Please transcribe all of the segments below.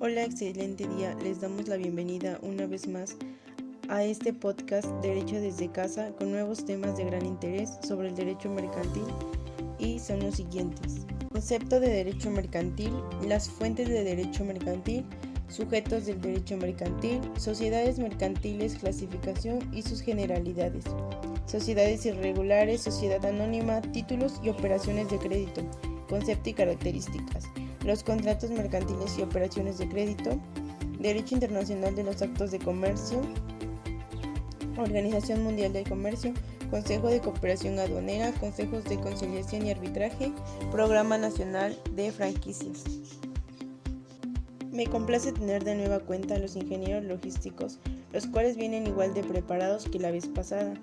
Hola, excelente día. Les damos la bienvenida una vez más a este podcast Derecho desde casa con nuevos temas de gran interés sobre el derecho mercantil y son los siguientes. Concepto de derecho mercantil, las fuentes de derecho mercantil, sujetos del derecho mercantil, sociedades mercantiles, clasificación y sus generalidades, sociedades irregulares, sociedad anónima, títulos y operaciones de crédito, concepto y características, los contratos mercantiles y operaciones de crédito, derecho internacional de los actos de comercio, Organización Mundial del Comercio, Consejo de Cooperación Aduanera, Consejos de Conciliación y Arbitraje, Programa Nacional de Franquicias. Me complace tener de nueva cuenta a los ingenieros logísticos, los cuales vienen igual de preparados que la vez pasada.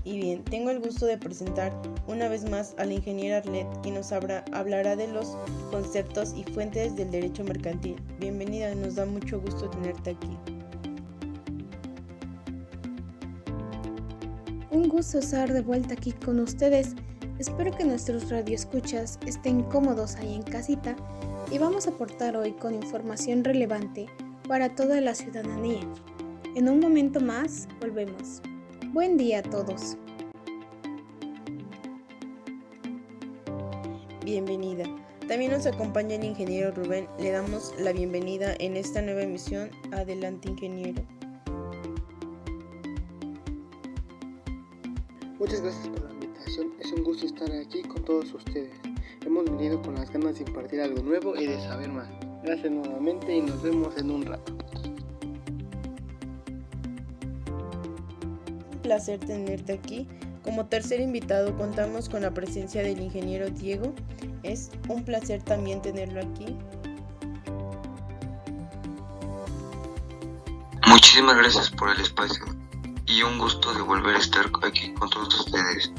Y bien, tengo el gusto de presentar una vez más a la ingeniera Arlet, quien nos hablará de los conceptos y fuentes del derecho mercantil. Bienvenida, nos da mucho gusto tenerte aquí. Un gusto estar de vuelta aquí con ustedes. Espero que nuestros radioescuchas estén cómodos ahí en casita y vamos a aportar hoy con información relevante para toda la ciudadanía. En un momento más, volvemos. Buen día a todos. Bienvenida. También nos acompaña el ingeniero Rubén. Le damos la bienvenida en esta nueva emisión. Adelante, ingeniero. Muchas gracias por la invitación, es un gusto estar aquí con todos ustedes. Hemos venido con las ganas de impartir algo nuevo y de saber más. Gracias nuevamente y nos vemos en un rato. Un placer tenerte aquí. Como tercer invitado contamos con la presencia del ingeniero Diego. Es un placer también tenerlo aquí. Muchísimas gracias por el espacio y un gusto de volver a estar aquí con todos ustedes.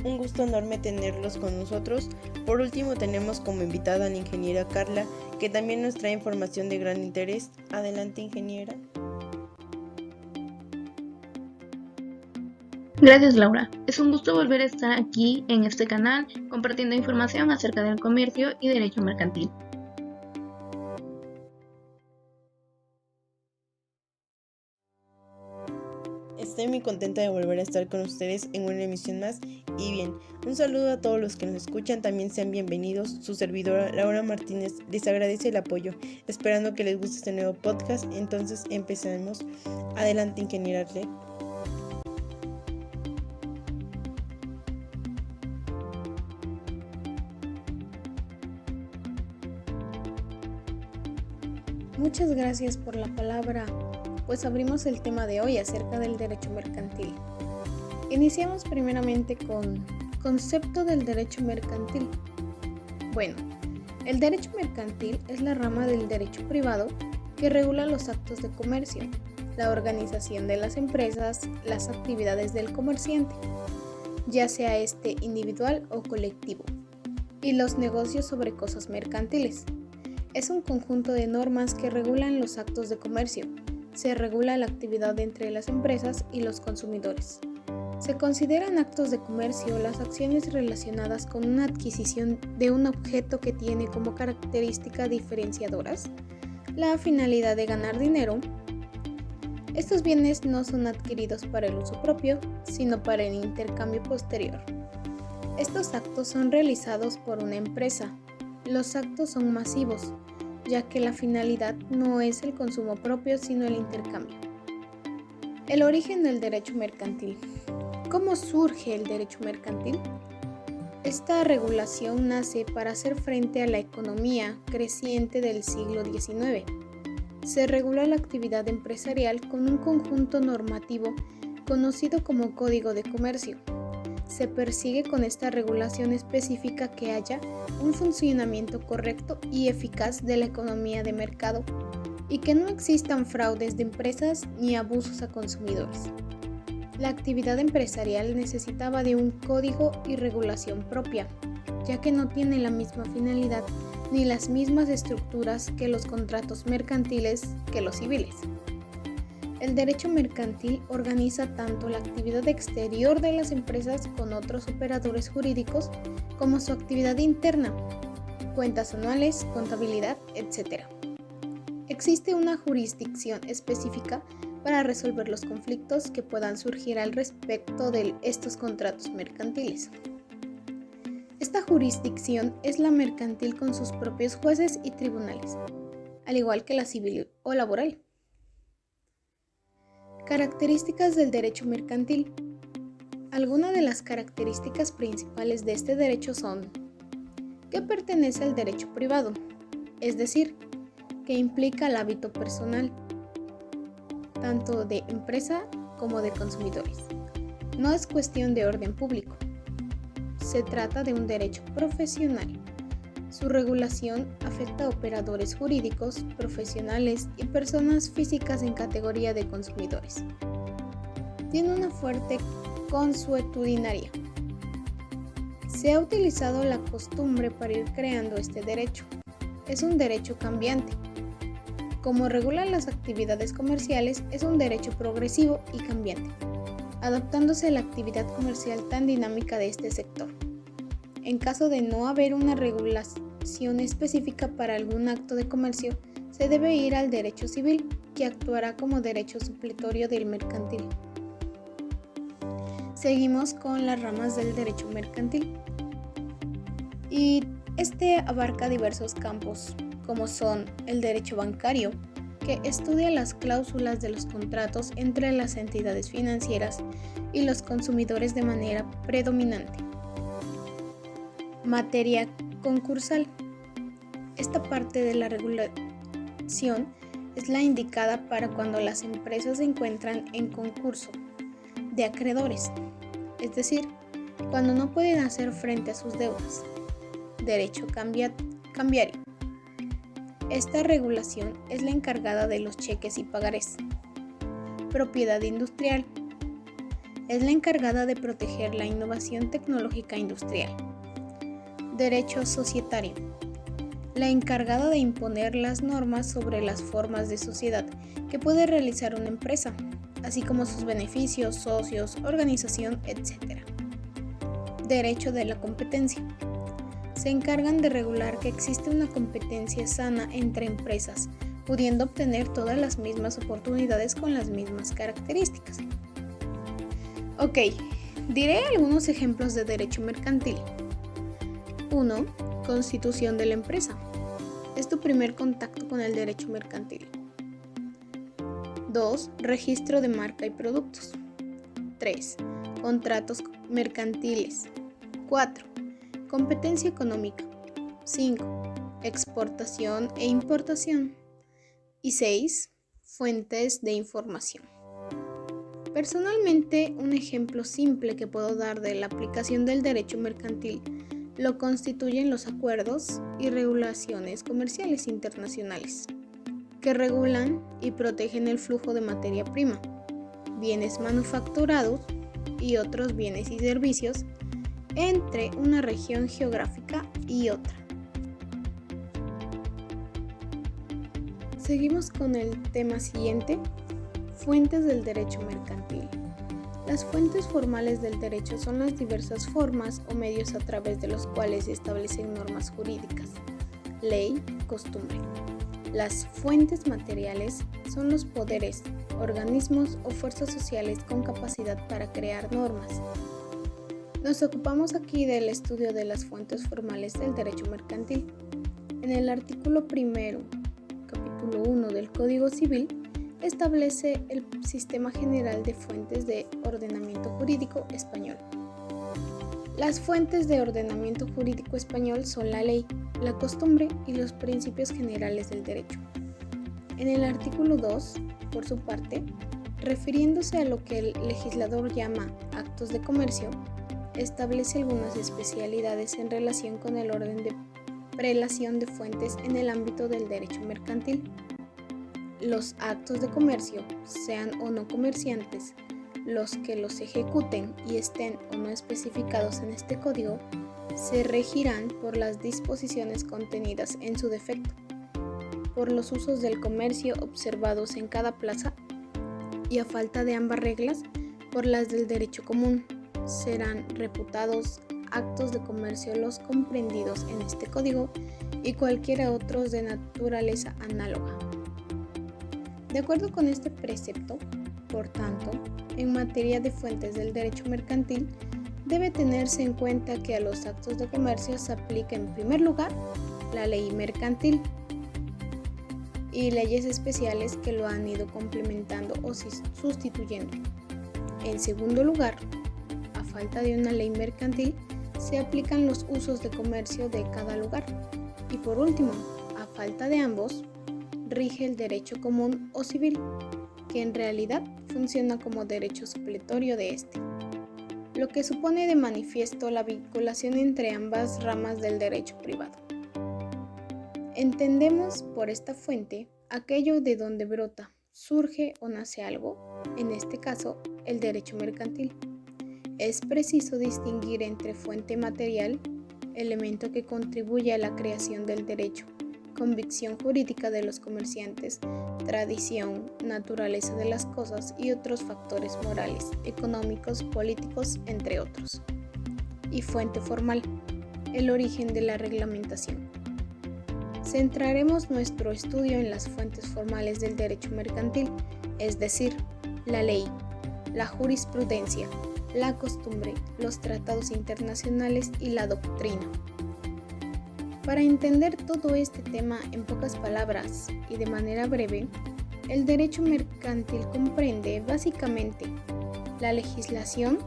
Un gusto enorme tenerlos con nosotros. Por último tenemos como invitada a la ingeniera Carla, que también nos trae información de gran interés. Adelante, ingeniera. Gracias, Laura. Es un gusto volver a estar aquí en este canal compartiendo información acerca del comercio y derecho mercantil. Estoy muy contenta de volver a estar con ustedes en una emisión más. Y bien, un saludo a todos los que nos escuchan, también sean bienvenidos. Su servidora Laura Martínez les agradece el apoyo, esperando que les guste este nuevo podcast. Entonces empecemos. Adelante, ingeniera Arlet. Muchas gracias por la palabra, pues abrimos el tema de hoy acerca del derecho mercantil. Iniciamos primeramente con concepto del derecho mercantil. Bueno, el derecho mercantil es la rama del derecho privado que regula los actos de comercio, la organización de las empresas, las actividades del comerciante, ya sea este individual o colectivo, y los negocios sobre cosas mercantiles. Es un conjunto de normas que regulan los actos de comercio. Se regula la actividad entre las empresas y los consumidores. Se consideran actos de comercio las acciones relacionadas con una adquisición de un objeto que tiene como característica diferenciadoras la finalidad de ganar dinero. Estos bienes no son adquiridos para el uso propio, sino para el intercambio posterior. Estos actos son realizados por una empresa. Los actos son masivos, ya que la finalidad no es el consumo propio, sino el intercambio. El origen del derecho mercantil. ¿Cómo surge el derecho mercantil? Esta regulación nace para hacer frente a la economía creciente del siglo XIX. Se regula la actividad empresarial con un conjunto normativo conocido como Código de Comercio. Se persigue con esta regulación específica que haya un funcionamiento correcto y eficaz de la economía de mercado y que no existan fraudes de empresas ni abusos a consumidores. La actividad empresarial necesitaba de un código y regulación propia, ya que no tiene la misma finalidad ni las mismas estructuras que los contratos mercantiles que los civiles. El derecho mercantil organiza tanto la actividad exterior de las empresas con otros operadores jurídicos como su actividad interna, cuentas anuales, contabilidad, etc. Existe una jurisdicción específica para resolver los conflictos que puedan surgir al respecto de estos contratos mercantiles. Esta jurisdicción es la mercantil con sus propios jueces y tribunales, al igual que la civil o laboral. Características del derecho mercantil. Algunas de las características principales de este derecho son que pertenece al derecho privado, es decir, que implica el hábito personal, tanto de empresa como de consumidores. No es cuestión de orden público. Se trata de un derecho profesional. Su regulación afecta a operadores jurídicos, profesionales y personas físicas en categoría de consumidores. Tiene una fuerte consuetudinaria. Se ha utilizado la costumbre para ir creando este derecho. Es un derecho cambiante. Como regula las actividades comerciales, es un derecho progresivo y cambiante, adaptándose a la actividad comercial tan dinámica de este sector. En caso de no haber una regulación específica para algún acto de comercio, se debe ir al derecho civil, que actuará como derecho supletorio del mercantil. Seguimos con las ramas del derecho mercantil. Y este abarca diversos campos, como son el derecho bancario, que estudia las cláusulas de los contratos entre las entidades financieras y los consumidores de manera predominante. Materia concursal. Esta parte de la regulación es la indicada para cuando las empresas se encuentran en concurso de acreedores, es decir, cuando no pueden hacer frente a sus deudas. Derecho cambiario. Esta regulación es la encargada de los cheques y pagarés. Propiedad industrial. Es la encargada de proteger la innovación tecnológica industrial. Derecho societario. La encargada de imponer las normas sobre las formas de sociedad que puede realizar una empresa, así como sus beneficios, socios, organización, etc. Derecho de la competencia. Se encargan de regular que existe una competencia sana entre empresas, pudiendo obtener todas las mismas oportunidades con las mismas características. Ok, diré algunos ejemplos de derecho mercantil. 1. Constitución de la empresa. Es tu primer contacto con el derecho mercantil. 2. Registro de marca y productos. 3. Contratos mercantiles. 4. Competencia económica. 5. Exportación e importación. Y 6. Fuentes de información. Personalmente, un ejemplo simple que puedo dar de la aplicación del derecho mercantil lo constituyen los acuerdos y regulaciones comerciales internacionales, que regulan y protegen el flujo de materia prima, bienes manufacturados y otros bienes y servicios entre una región geográfica y otra. Seguimos con el tema siguiente, fuentes del derecho mercantil. Las fuentes formales del derecho son las diversas formas o medios a través de los cuales se establecen normas jurídicas, ley, costumbre. Las fuentes materiales son los poderes, organismos o fuerzas sociales con capacidad para crear normas. Nos ocupamos aquí del estudio de las fuentes formales del derecho mercantil. En el artículo 1, capítulo 1 del Código Civil, establece el Sistema General de Fuentes de Ordenamiento Jurídico Español. Las fuentes de ordenamiento jurídico español son la ley, la costumbre y los principios generales del derecho. En el artículo 2, por su parte, refiriéndose a lo que el legislador llama actos de comercio, establece algunas especialidades en relación con el orden de prelación de fuentes en el ámbito del derecho mercantil. Los actos de comercio, sean o no comerciantes, los que los ejecuten y estén o no especificados en este código, se regirán por las disposiciones contenidas en su defecto, por los usos del comercio observados en cada plaza y a falta de ambas reglas, por las del derecho común. Serán reputados actos de comercio los comprendidos en este código y cualquiera otros de naturaleza análoga. De acuerdo con este precepto, por tanto, en materia de fuentes del derecho mercantil, debe tenerse en cuenta que a los actos de comercio se aplica en primer lugar la ley mercantil y leyes especiales que lo han ido complementando o sustituyendo. En segundo lugar, a falta de una ley mercantil, se aplican los usos de comercio de cada lugar. Y por último, a falta de ambos, rige el derecho común o civil, que en realidad funciona como derecho supletorio de este, lo que supone de manifiesto la vinculación entre ambas ramas del derecho privado. Entendemos por esta fuente aquello de donde brota, surge o nace algo, en este caso el derecho mercantil. Es preciso distinguir entre fuente material, elemento que contribuye a la creación del derecho, convicción jurídica de los comerciantes, tradición, naturaleza de las cosas y otros factores morales, económicos, políticos, entre otros. Y fuente formal, el origen de la reglamentación. Centraremos nuestro estudio en las fuentes formales del derecho mercantil, es decir, la ley, la jurisprudencia, la costumbre, los tratados internacionales y la doctrina. Para entender todo este tema en pocas palabras y de manera breve, el derecho mercantil comprende básicamente la legislación,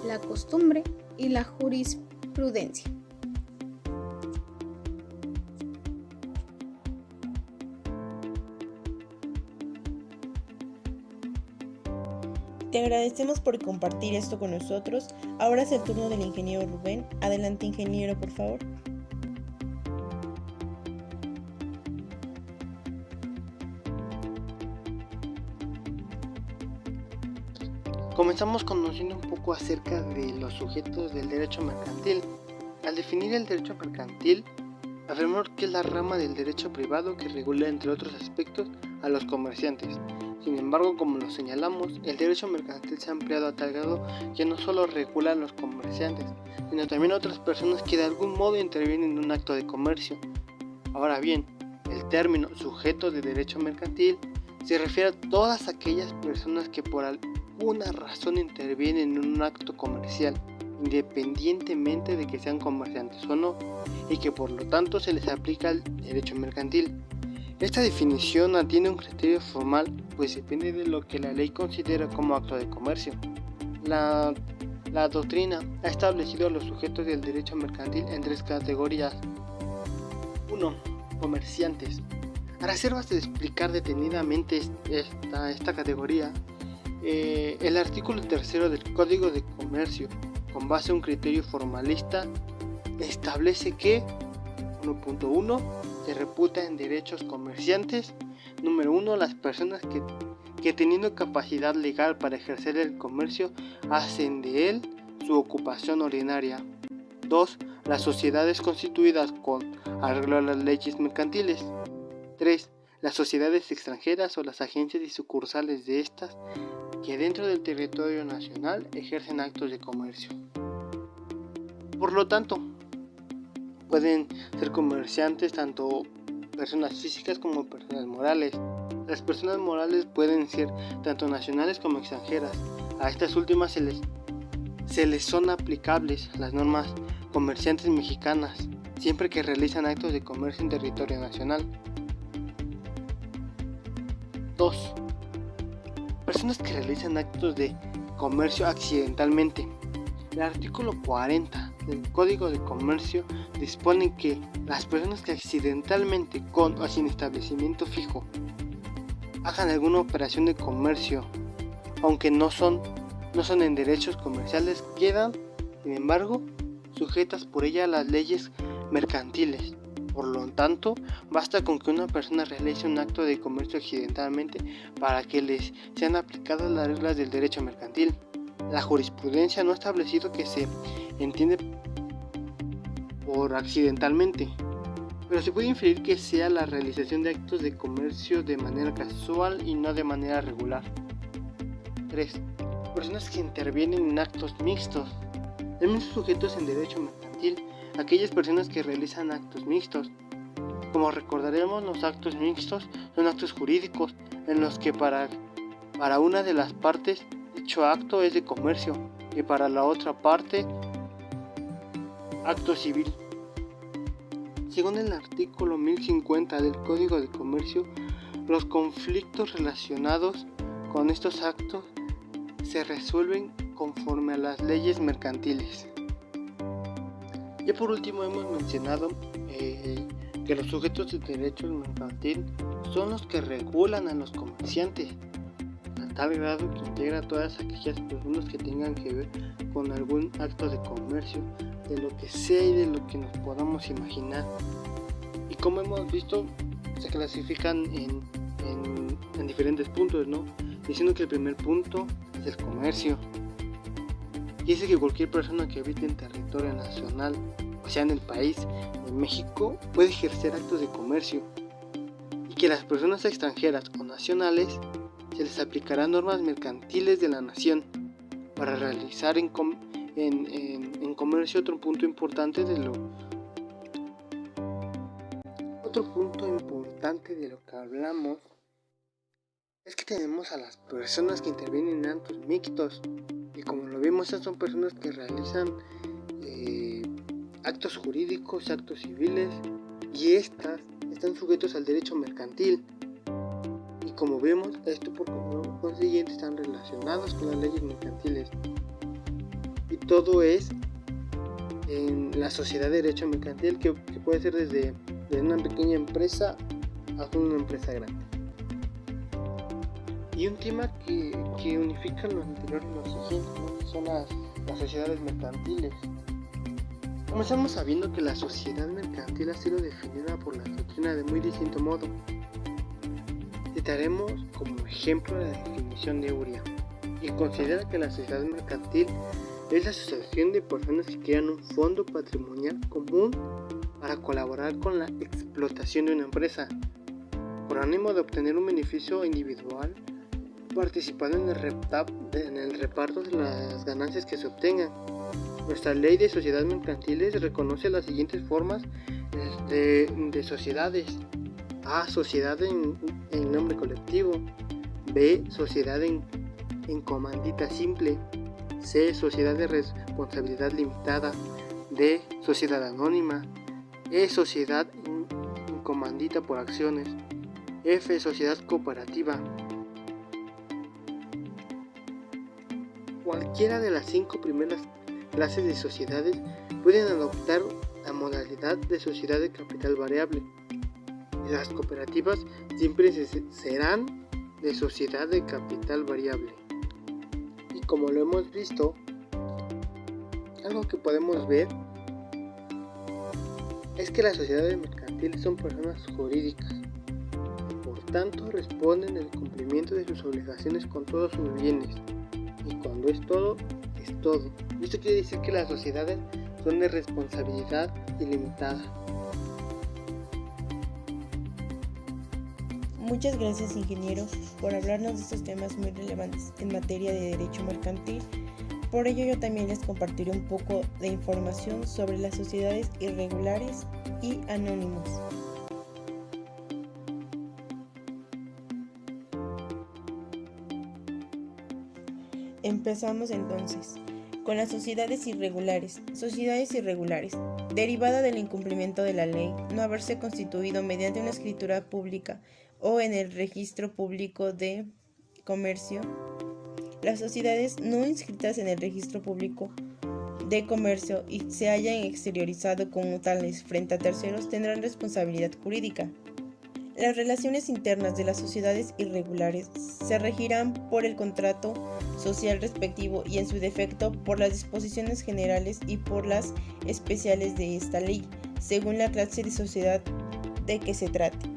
la costumbre y la jurisprudencia. Te agradecemos por compartir esto con nosotros. Ahora es el turno del ingeniero Rubén. Adelante, ingeniero, por favor. Comenzamos conociendo un poco acerca de los sujetos del derecho mercantil. Al definir el derecho mercantil, afirmamos que es la rama del derecho privado que regula, entre otros aspectos, a los comerciantes. Sin embargo, como lo señalamos, el derecho mercantil se ha ampliado a tal grado que no solo regula a los comerciantes, sino también a otras personas que de algún modo intervienen en un acto de comercio. Ahora bien, el término sujeto de derecho mercantil se refiere a todas aquellas personas que por alguna razón intervienen en un acto comercial, independientemente de que sean comerciantes o no, y que por lo tanto se les aplica el derecho mercantil. Esta definición no tiene un criterio formal, pues depende de lo que la ley considera como acto de comercio. La doctrina ha establecido a los sujetos del derecho mercantil en tres categorías. 1. Comerciantes. A reservas de explicar detenidamente esta categoría, el artículo 3 del Código de Comercio, con base a un criterio formalista, establece que 1.1 se reputa en derechos comerciantes. Número 1, las personas que teniendo capacidad legal para ejercer el comercio hacen de él su ocupación ordinaria. 2, las sociedades constituidas con arreglo a las leyes mercantiles. 3, las sociedades extranjeras o las agencias y sucursales de estas que dentro del territorio nacional ejercen actos de comercio. Por lo tanto, pueden ser comerciantes tanto personas físicas como personas morales. Las personas morales pueden ser tanto nacionales como extranjeras. A estas últimas se les son aplicables las normas comerciantes mexicanas, siempre que realizan actos de comercio en territorio nacional. 2. Personas que realizan actos de comercio accidentalmente. El artículo 40 del Código de Comercio dispone que las personas que accidentalmente, con o sin establecimiento fijo, hagan alguna operación de comercio, aunque no son en derechos comerciales, quedan, sin embargo, sujetas por ella a las leyes mercantiles. Por lo tanto, basta con que una persona realice un acto de comercio accidentalmente para que les sean aplicadas las reglas del derecho mercantil. La jurisprudencia no ha establecido que se entiende por accidentalmente, pero se puede inferir que sea la realización de actos de comercio de manera casual y no de manera regular. 3. Personas que intervienen en actos mixtos. También son sujetos en derecho mercantil aquellas personas que realizan actos mixtos. Como recordaremos, los actos mixtos son actos jurídicos en los que para una de las partes dicho acto es de comercio y para la otra parte acto civil. Según el artículo 1050 del Código de Comercio, los conflictos relacionados con estos actos se resuelven conforme a las leyes mercantiles. Y por último hemos mencionado que los sujetos de derecho mercantil son los que regulan a los comerciantes, a tal grado que integra a todas aquellas personas que tengan que ver con algún acto de comercio, de lo que sea y de lo que nos podamos imaginar. Y como hemos visto, se clasifican en diferentes puntos, ¿no? Diciendo que el primer punto es el comercio. Y dice que cualquier persona que habite en territorio nacional, o sea en el país de México, puede ejercer actos de comercio. Y que las personas extranjeras o nacionales se les aplicarán normas mercantiles de la nación para realizar en comercio. Otro punto importante de lo que hablamos es que tenemos a las personas que intervienen en actos mixtos, y como lo vimos, estas son personas que realizan actos jurídicos, actos civiles, y estas están sujetos al derecho mercantil. Y como vemos, esto por consiguiente están relacionados con las leyes mercantiles. Y todo es en la sociedad de derecho mercantil, que puede ser desde una pequeña empresa hasta una empresa grande. Y un tema que unifica lo anterior y lo siguiente, ¿no? Son las sociedades mercantiles. Comenzamos sabiendo que la sociedad mercantil ha sido definida por la doctrina de muy distinto modo. Citaremos como ejemplo la definición de Uria, y considera que la sociedad mercantil es la asociación de personas que crean un fondo patrimonial común para colaborar con la explotación de una empresa, por ánimo de obtener un beneficio individual, participando en el reparto de las ganancias que se obtengan. Nuestra ley de sociedades mercantiles reconoce las siguientes formas de sociedades: A. Sociedad en nombre colectivo. B. Sociedad en comandita simple. C. Sociedad de responsabilidad limitada. D. Sociedad anónima. E. Sociedad en comandita por acciones. F. Sociedad cooperativa. Cualquiera de las 5 primeras clases de sociedades pueden adoptar la modalidad de sociedad de capital variable. Las cooperativas siempre serán de sociedad de capital variable. Y como lo hemos visto, algo que podemos ver es que las sociedades mercantiles son personas jurídicas, por tanto responden al cumplimiento de sus obligaciones con todos sus bienes, y cuando es todo, es todo. Esto quiere decir que las sociedades son de responsabilidad ilimitada. Muchas gracias, ingeniero, por hablarnos de estos temas muy relevantes en materia de derecho mercantil. Por ello yo también les compartiré un poco de información sobre las sociedades irregulares y anónimos. Empezamos entonces con las sociedades irregulares. Sociedades irregulares, derivada del incumplimiento de la ley, no haberse constituido mediante una escritura pública o en el registro público de comercio. Las sociedades no inscritas en el registro público de comercio y se hayan exteriorizado como tales frente a terceros tendrán responsabilidad jurídica. Las relaciones internas de las sociedades irregulares se regirán por el contrato social respectivo y en su defecto por las disposiciones generales y por las especiales de esta ley, según la clase de sociedad de que se trate.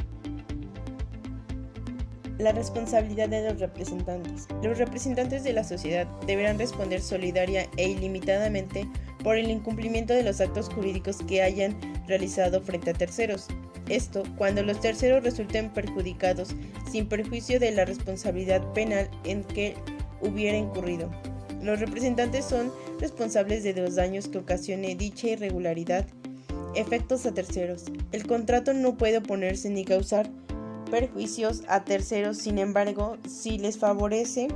La responsabilidad de los representantes. Los representantes de la sociedad deberán responder solidaria e ilimitadamente por el incumplimiento de los actos jurídicos que hayan realizado frente a terceros. Esto cuando los terceros resulten perjudicados sin perjuicio de la responsabilidad penal en que hubiera incurrido. Los representantes son responsables de los daños que ocasione dicha irregularidad. Efectos a terceros. El contrato no puede oponerse ni causar perjuicios a terceros, sin embargo, si les favorece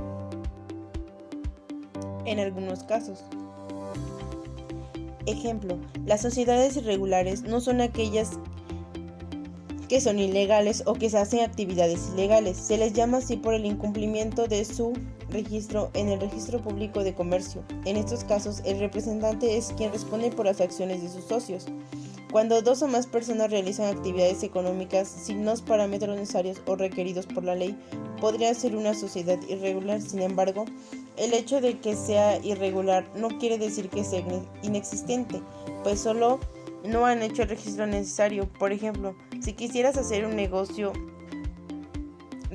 en algunos casos. Ejemplo, las sociedades irregulares no son aquellas que son ilegales o que se hacen actividades ilegales. Se les llama así por el incumplimiento de su registro en el registro público de comercio. En estos casos, el representante es quien responde por las acciones de sus socios. Cuando dos o más personas realizan actividades económicas sin los parámetros necesarios o requeridos por la ley, podría ser una sociedad irregular. Sin embargo, el hecho de que sea irregular no quiere decir que sea inexistente, pues solo no han hecho el registro necesario. Por ejemplo, si quisieras hacer un negocio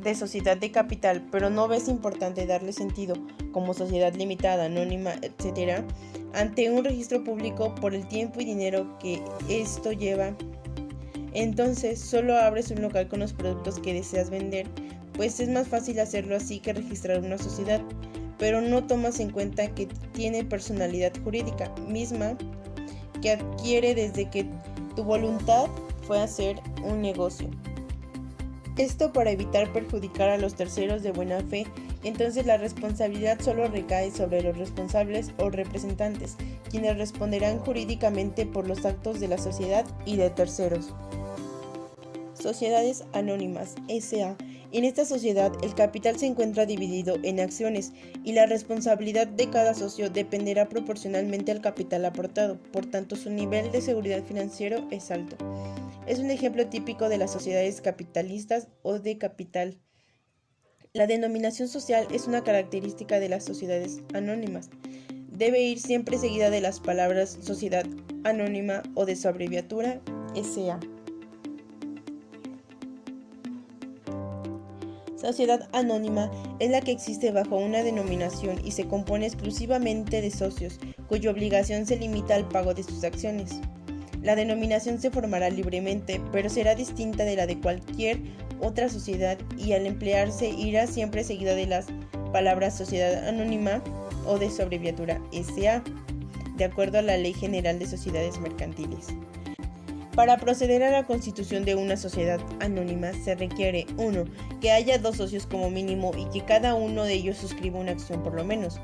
de sociedad de capital, pero no ves importante darle sentido como sociedad limitada, anónima, etc., ante un registro público por el tiempo y dinero que esto lleva, entonces solo abres un local con los productos que deseas vender, pues es más fácil hacerlo así que registrar una sociedad, pero no tomas en cuenta que tiene personalidad jurídica misma que adquiere desde que tu voluntad fue hacer un negocio. Esto para evitar perjudicar a los terceros de buena fe. Entonces la responsabilidad solo recae sobre los responsables o representantes, quienes responderán jurídicamente por los actos de la sociedad y de terceros. Sociedades anónimas, S.A. En esta sociedad, el capital se encuentra dividido en acciones y la responsabilidad de cada socio dependerá proporcionalmente al capital aportado, por tanto su nivel de seguridad financiero es alto. Es un ejemplo típico de las sociedades capitalistas o de capital. La denominación social es una característica de las sociedades anónimas. Debe ir siempre seguida de las palabras sociedad anónima o de su abreviatura S.A. Sociedad anónima es la que existe bajo una denominación y se compone exclusivamente de socios, cuya obligación se limita al pago de sus acciones. La denominación se formará libremente, pero será distinta de la de cualquier otra sociedad y al emplearse irá siempre seguida de las palabras sociedad anónima o de su abreviatura S.A., de acuerdo a la Ley General de Sociedades Mercantiles. Para proceder a la constitución de una sociedad anónima se requiere 1. Que haya 2 socios como mínimo y que cada uno de ellos suscriba una acción por lo menos.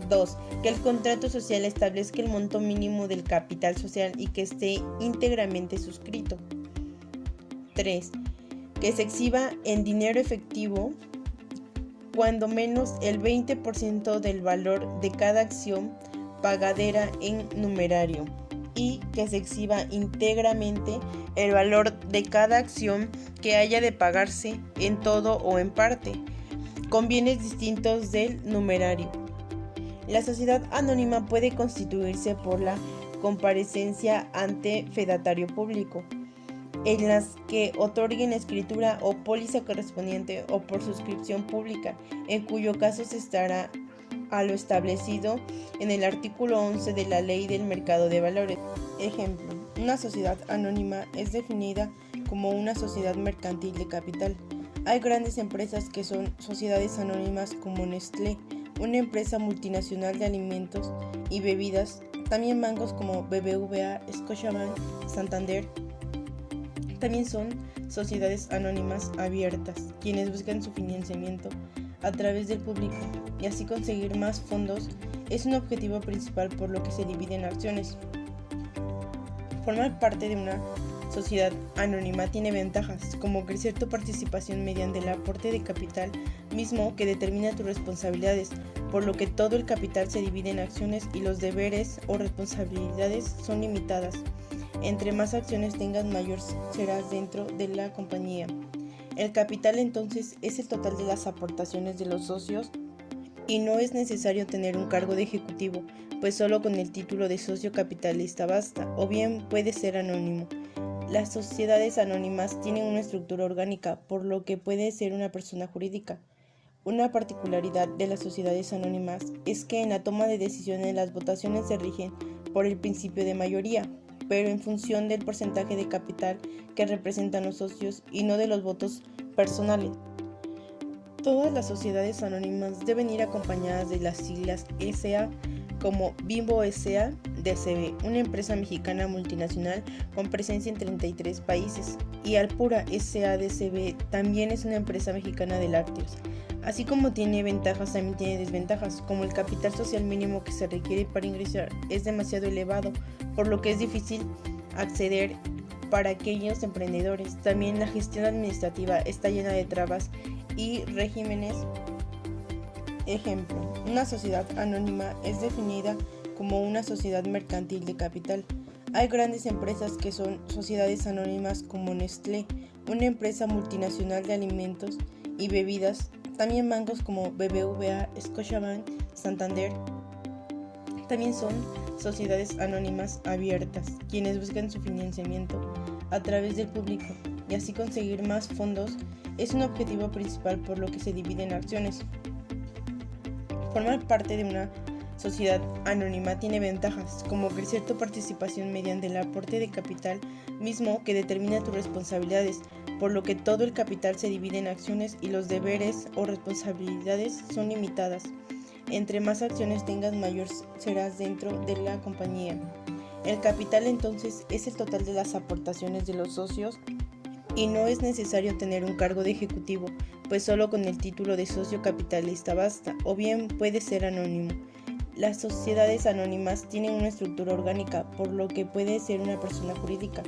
2. Que el contrato social establezca el monto mínimo del capital social y que esté íntegramente suscrito. 3. Que se exhiba en dinero efectivo cuando menos el 20% del valor de cada acción pagadera en numerario y que se exhiba íntegramente el valor de cada acción que haya de pagarse en todo o en parte, con bienes distintos del numerario. La sociedad anónima puede constituirse por la comparecencia ante fedatario público, en las que otorguen escritura o póliza correspondiente o por suscripción pública, en cuyo caso se estará a lo establecido en el artículo 11 de la Ley del Mercado de Valores. Ejemplo, una sociedad anónima es definida como una sociedad mercantil de capital. Hay grandes empresas que son sociedades anónimas como Nestlé, una empresa multinacional de alimentos y bebidas, también bancos como BBVA, Scotiabank, Santander. También son sociedades anónimas abiertas, quienes buscan su financiamiento a través del público y así conseguir más fondos es un objetivo principal, por lo que se divide en acciones. Formar parte de una sociedad anónima tiene ventajas, como crecer tu participación mediante el aporte de capital mismo que determina tus responsabilidades, por lo que todo el capital se divide en acciones y los deberes o responsabilidades son limitadas. Entre más acciones tengas, mayor serás dentro de la compañía. El capital entonces es el total de las aportaciones de los socios y no es necesario tener un cargo de ejecutivo, pues solo con el título de socio capitalista basta, o bien puede ser anónimo. Las sociedades anónimas tienen una estructura orgánica, por lo que puede ser una persona jurídica. Una particularidad de las sociedades anónimas es que en la toma de decisiones las votaciones se rigen por el principio de mayoría, pero en función del porcentaje de capital que representan los socios y no de los votos personales. Todas las sociedades anónimas deben ir acompañadas de las siglas SA, como Bimbo S.A. DCB, una empresa mexicana multinacional con presencia en 33 países, y Alpura S.A. DCB también es una empresa mexicana de lácteos. Así como tiene ventajas, también tiene desventajas, como el capital social mínimo que se requiere para ingresar es demasiado elevado, por lo que es difícil acceder para aquellos emprendedores. También la gestión administrativa está llena de trabas y regímenes. Ejemplo, una sociedad anónima es definida como una sociedad mercantil de capital. Hay grandes empresas que son sociedades anónimas como Nestlé, una empresa multinacional de alimentos y bebidas. También bancos como BBVA, Scotiabank, Santander. También son sociedades anónimas abiertas, quienes buscan su financiamiento a través del público y así conseguir más fondos es un objetivo principal, por lo que se divide en acciones. Formar parte de una sociedad anónima tiene ventajas, como crecer tu participación mediante el aporte de capital mismo que determina tus responsabilidades, por lo que todo el capital se divide en acciones y los deberes o responsabilidades son limitadas. Entre más acciones tengas, mayor serás dentro de la compañía. El capital entonces es el total de las aportaciones de los socios y no es necesario tener un cargo de ejecutivo, pues solo con el título de socio capitalista basta, o bien puede ser anónimo. Las sociedades anónimas tienen una estructura orgánica, por lo que puede ser una persona jurídica.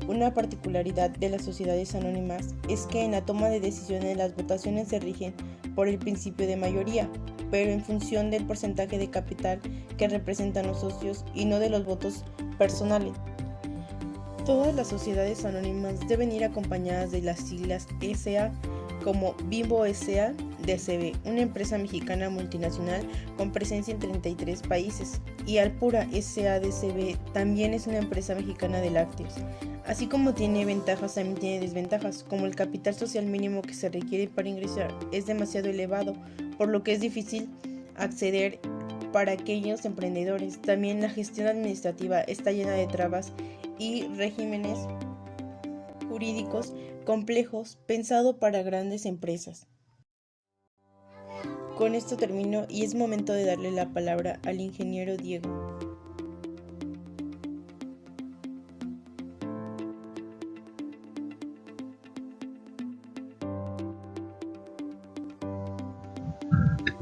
Una particularidad de las sociedades anónimas es que en la toma de decisiones las votaciones se rigen por el principio de mayoría, pero en función del porcentaje de capital que representan los socios y no de los votos personales. Todas las sociedades anónimas deben ir acompañadas de las siglas SA, como Bimbo S.A. DCB, una empresa mexicana multinacional con presencia en 33 países, y Alpura S.A. DCB también es una empresa mexicana de lácteos. Así como tiene ventajas, también tiene desventajas, como el capital social mínimo que se requiere para ingresar es demasiado elevado, por lo que es difícil acceder para aquellos emprendedores. También la gestión administrativa está llena de trabas y regímenes jurídicos complejos pensado para grandes empresas. Con esto termino y es momento de darle la palabra al ingeniero Diego.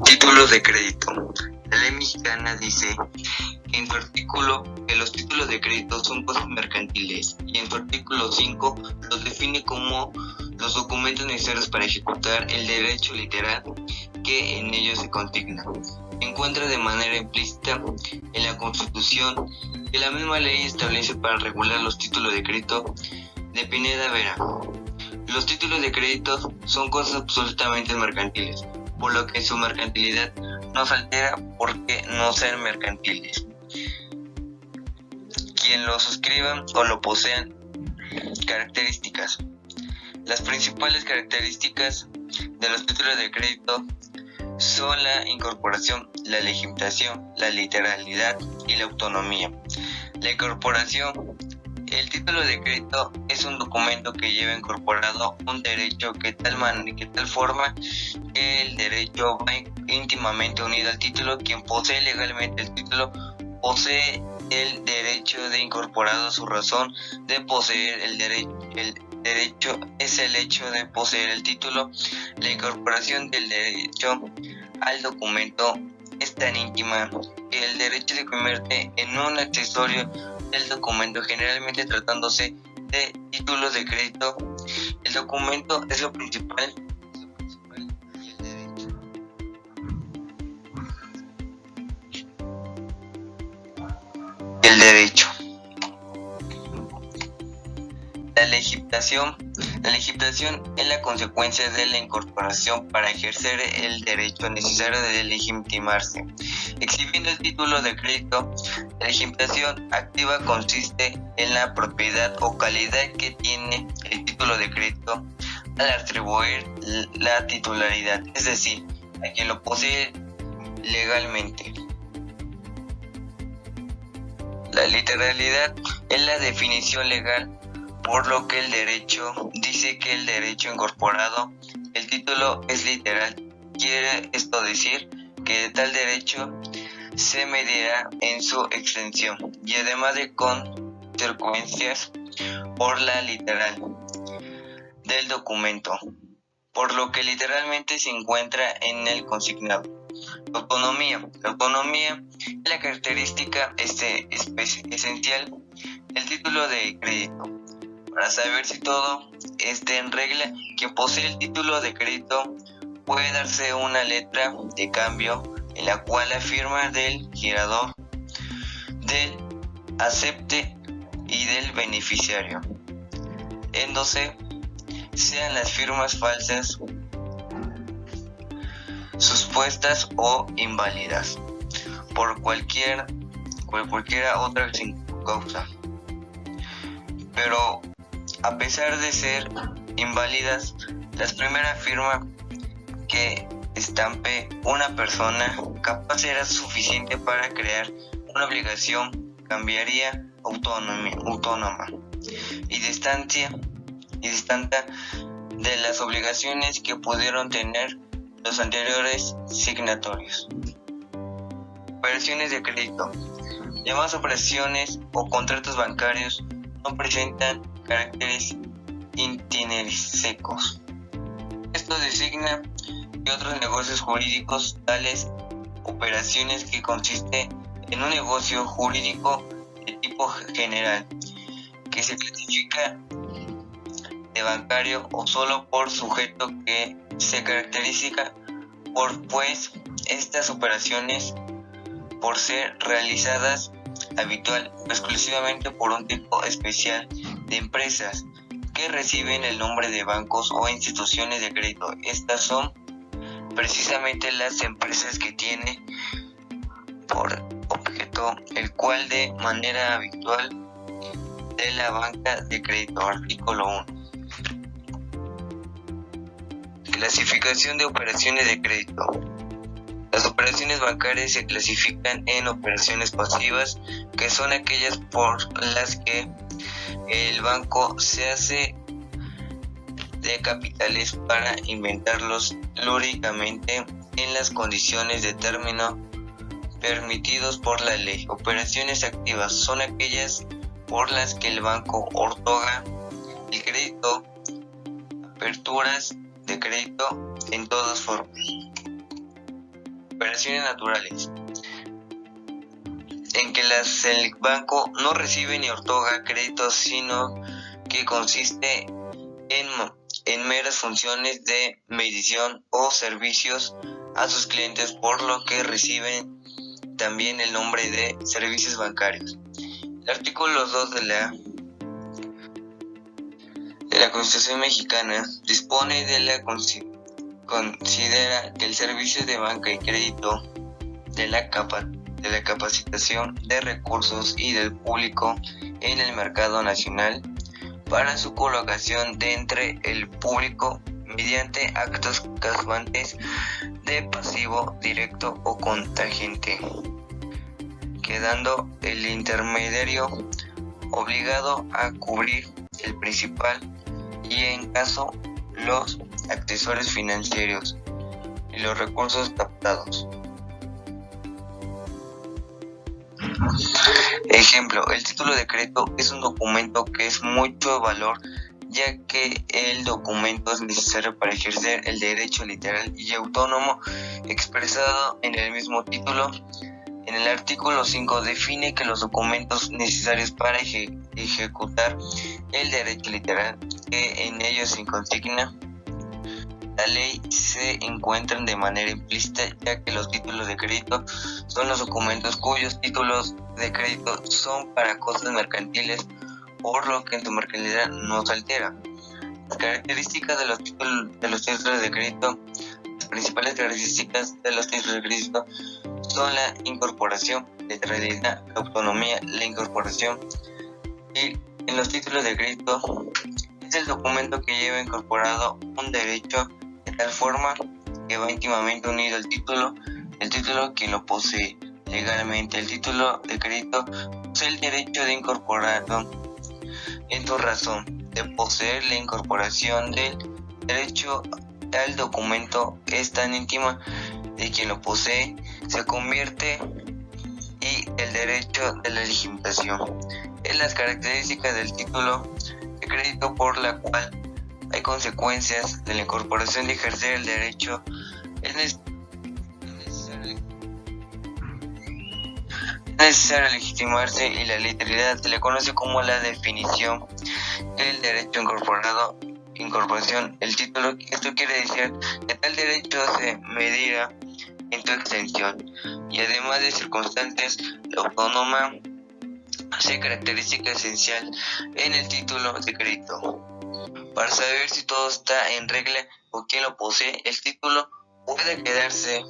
Títulos de crédito. La ley mexicana dice en su artículo que los títulos de crédito son cosas mercantiles y en su artículo 5 los define como los documentos necesarios para ejecutar el derecho literal que en ellos se consigna. Se encuentra de manera implícita en la Constitución que la misma ley establece para regular los títulos de crédito de Pineda Vera. Los títulos de crédito son cosas absolutamente mercantiles, por lo que su mercantilidad no se altera porque no sean mercantiles. Quien lo suscriba o lo posean. Características. Las principales características de los títulos de crédito son la incorporación, la legitimación, la literalidad y la autonomía. La incorporación. El título de crédito es un documento que lleva incorporado un derecho que tal forma que el derecho va íntimamente unido al título. Quien posee legalmente el título posee el derecho de incorporado. Su razón de poseer el derecho es el hecho de poseer el título. La incorporación del derecho al documento es tan íntima que el derecho se convierte en un accesorio del documento, generalmente tratándose de títulos de crédito. El documento es lo principal y el derecho. El derecho. La legitimación es la consecuencia de la incorporación para ejercer el derecho necesario de legitimarse. Exhibiendo el título de crédito, la legitimación activa consiste en la propiedad o calidad que tiene el título de crédito al atribuir la titularidad, es decir, a quien lo posee legalmente. La literalidad es la definición legal, por lo que el derecho dice que el derecho incorporado, el título es literal. Quiere esto decir que tal derecho se medirá en su extensión y además de consecuencias por la literal del documento, por lo que literalmente se encuentra en el consignado. Autonomía. La autonomía es la característica esencial del título de crédito. Para saber si todo está en regla, quien posee el título de crédito puede darse una letra de cambio en la cual la firma del girador, del acepte y del beneficiario en donde sean las firmas falsas, supuestas o inválidas por cualquiera otra causa. Pero a pesar de ser inválidas, la primera firma que estampe una persona capaz será suficiente para crear una obligación cambiaría autónoma y distanta de las obligaciones que pudieron tener los anteriores signatarios. Operaciones de crédito. Llamadas operaciones o contratos bancarios no presentan caracteres intrínsecos. Esto designa que otros negocios jurídicos, tales operaciones que consiste en un negocio jurídico de tipo general, que se clasifica de bancario o solo por sujeto que se caracteriza por pues estas operaciones por ser realizadas habitual o exclusivamente por un tipo especial de empresas que reciben el nombre de bancos o instituciones de crédito. Estas son precisamente las empresas que tienen por objeto el cual de manera habitual de la banca de crédito. Artículo 1. Clasificación de operaciones de crédito. Las operaciones bancarias se clasifican en operaciones pasivas, que son aquellas por las que el banco se hace de capitales para inventarlos lúdicamente en las condiciones de término permitidos por la ley. Operaciones activas son aquellas por las que el banco otorga el crédito, aperturas de crédito en todas formas. Operaciones naturales, en que el banco no recibe ni otorga créditos, sino que consiste en meras funciones de medición o servicios a sus clientes, por lo que reciben también el nombre de servicios bancarios. El artículo 2 de la Constitución mexicana dispone considera que el servicio de banca y crédito, de la capacitación de recursos y del público en el mercado nacional para su colocación de entre el público mediante actos causantes de pasivo directo o contingente, quedando el intermediario obligado a cubrir el principal y en caso los accesorios financieros y los recursos captados. Ejemplo, el título de crédito es un documento que es mucho valor, ya que el documento es necesario para ejercer el derecho literal y autónomo expresado en el mismo título. En el artículo 5 define que los documentos necesarios para ejecutar el derecho literal que en ellos se consigna la ley se encuentran de manera implícita, ya que los títulos de crédito son los documentos cuyos títulos de crédito son para cosas mercantiles, por lo que en su mercantilidad no se altera. Las características de los títulos de crédito. Las principales características de los títulos de crédito son la incorporación, la letralidad, la autonomía, la incorporación. Y en los títulos de crédito es el documento que lleva incorporado un derecho de tal forma que va íntimamente unido al título quien lo posee legalmente. El título de crédito posee el derecho de incorporarlo en su razón de poseer la incorporación del derecho tal documento es tan íntima de quien lo posee, se convierte y el derecho de la legitimación es las características del título de crédito por la cual hay consecuencias de la incorporación de ejercer el derecho. Es necesario legitimarse y la literalidad se le conoce como la definición del derecho incorporación. El título, esto quiere decir que tal derecho se medirá en tu extensión y además de circunstancias, la autónoma sea característica esencial en el título de crédito. Para saber si todo está en regla o quién lo posee, el título puede quedarse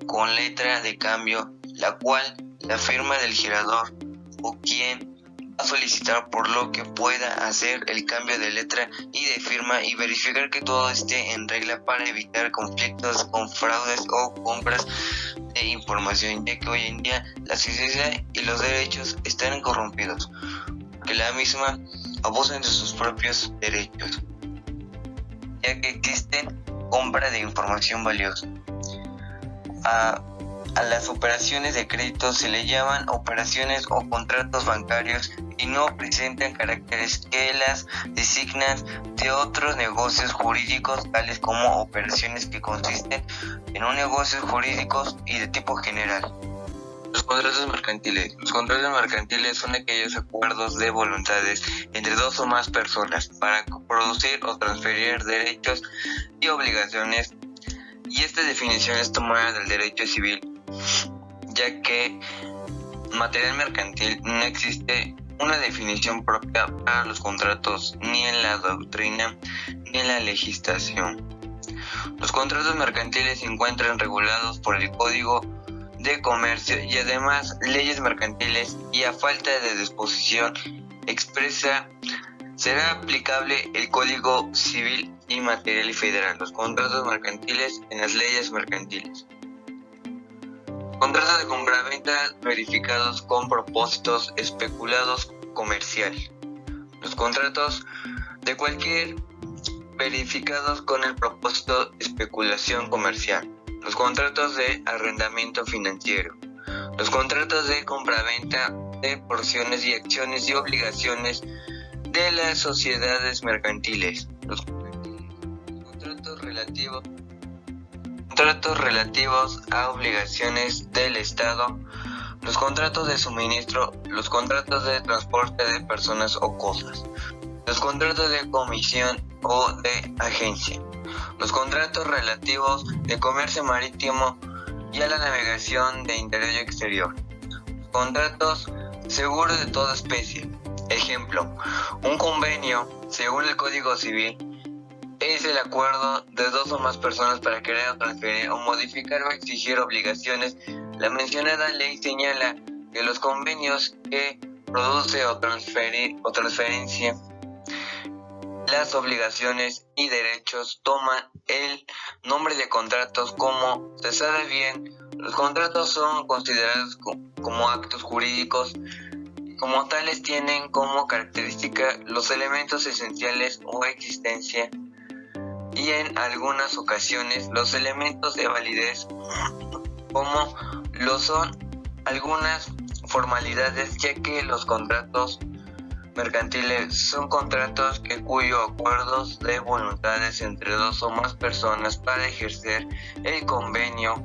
con letra de cambio, la cual la firma del girador o quien va a solicitar, por lo que pueda hacer el cambio de letra y de firma y verificar que todo esté en regla para evitar conflictos con fraudes o compras de información, ya que hoy en día la sociedad y los derechos están corrompidos, que la misma abusan de sus propios derechos, ya que existen compra de información valiosa. A las operaciones de crédito se le llaman operaciones o contratos bancarios y no presentan caracteres que las designan de otros negocios jurídicos, tales como operaciones que consisten en un negocio jurídico y de tipo general. Los contratos mercantiles. Los contratos mercantiles son aquellos acuerdos de voluntades entre dos o más personas para producir o transferir derechos y obligaciones, y esta definición es tomada del derecho civil, ya que material mercantil no existe una definición propia para los contratos ni en la doctrina ni en la legislación. Los contratos mercantiles se encuentran regulados por el Código de Comercio y además leyes mercantiles, y a falta de disposición expresa será aplicable el Código Civil y Material Federal. Los contratos mercantiles en las leyes mercantiles. Contratos de compraventa verificados con propósitos especulados comercial. Los contratos de cualquier verificados con el propósito de especulación comercial. Los contratos de arrendamiento financiero. Los contratos de compraventa de porciones y acciones y obligaciones de las sociedades mercantiles. Los contratos relativos a obligaciones del Estado, los contratos de suministro, los contratos de transporte de personas o cosas, los contratos de comisión o de agencia, los contratos relativos de comercio marítimo y a la navegación de interior y exterior, los contratos seguros de toda especie. Ejemplo, un convenio, según el Código Civil, es el acuerdo de dos o más personas para crear o transferir o modificar o exigir obligaciones. La mencionada ley señala que los convenios que produce o transferencia las obligaciones y derechos toman el nombre de contratos. Como se sabe bien, los contratos son considerados como actos jurídicos. Como tales tienen como característica los elementos esenciales o existencia y en algunas ocasiones los elementos de validez, como lo son algunas formalidades, ya que los contratos mercantiles son contratos cuyos acuerdos de voluntades entre dos o más personas para ejercer el convenio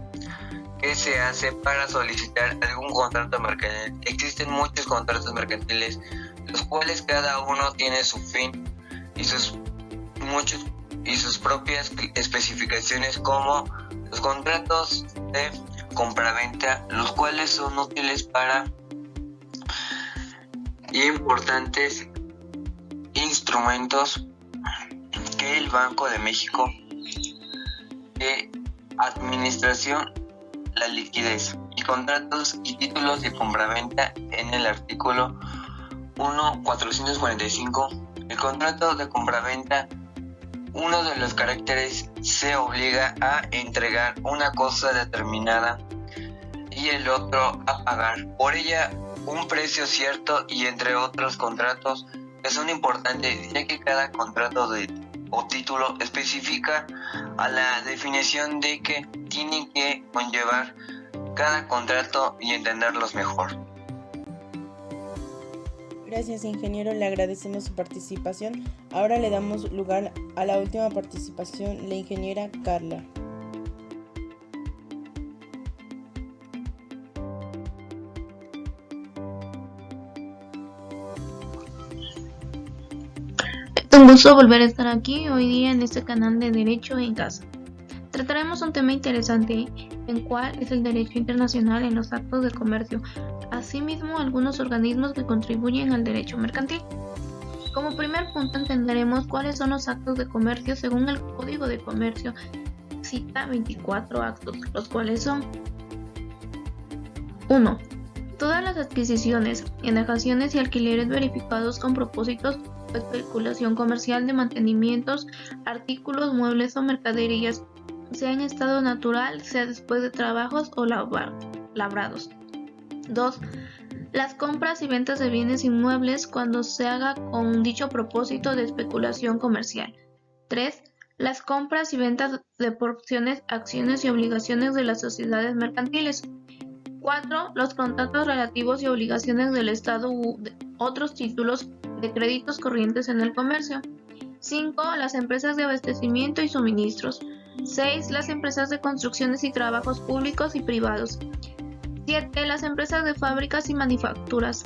que se hace para solicitar algún contrato mercantil. Existen muchos contratos mercantiles, los cuales cada uno tiene su fin y sus propias especificaciones, como los contratos de compraventa, los cuales son útiles para importantes instrumentos que el Banco de México de administración la liquidez, y contratos y títulos de compraventa en el artículo 1.445. El contrato de compraventa, uno de los caracteres, se obliga a entregar una cosa determinada y el otro a pagar por ella un precio cierto, y entre otros contratos que son importantes, ya que cada contrato de o título especifica a la definición de que tienen que conllevar cada contrato y entenderlos mejor. Gracias, ingeniero, le agradecemos su participación. Ahora le damos lugar a la última participación, la ingeniera Carla. Es un gusto volver a estar aquí hoy día en este canal de Derecho en Casa. Trataremos un tema interesante, en cuál es el derecho internacional en los actos de comercio, asimismo algunos organismos que contribuyen al derecho mercantil. Como primer punto entenderemos cuáles son los actos de comercio según el Código de Comercio. Cita 24 actos, los cuales son: 1. Todas las adquisiciones, enajenaciones y alquileres verificados con propósitos o especulación comercial de mantenimientos, artículos, muebles o mercaderías, sea en estado natural, sea después de trabajos o labrados. 2. Las compras y ventas de bienes inmuebles cuando se haga con dicho propósito de especulación comercial. 3. Las compras y ventas de porciones, acciones y obligaciones de las sociedades mercantiles. 4. Los contratos relativos y obligaciones del Estado u otros títulos de créditos corrientes en el comercio. 5. Las empresas de abastecimiento y suministros. 6. Las empresas de construcciones y trabajos públicos y privados. 7. Las empresas de fábricas y manufacturas.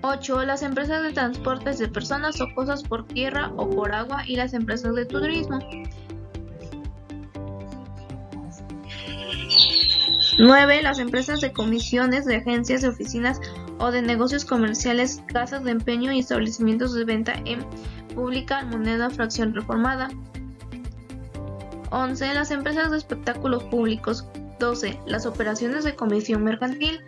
8. Las empresas de transportes de personas o cosas por tierra o por agua y las empresas de turismo. 9. Las empresas de comisiones, de agencias, de oficinas o de negocios comerciales, casas de empeño y establecimientos de venta en pública, moneda, fracción reformada. 11. Las empresas de espectáculos públicos. 12. Las operaciones de comisión mercantil.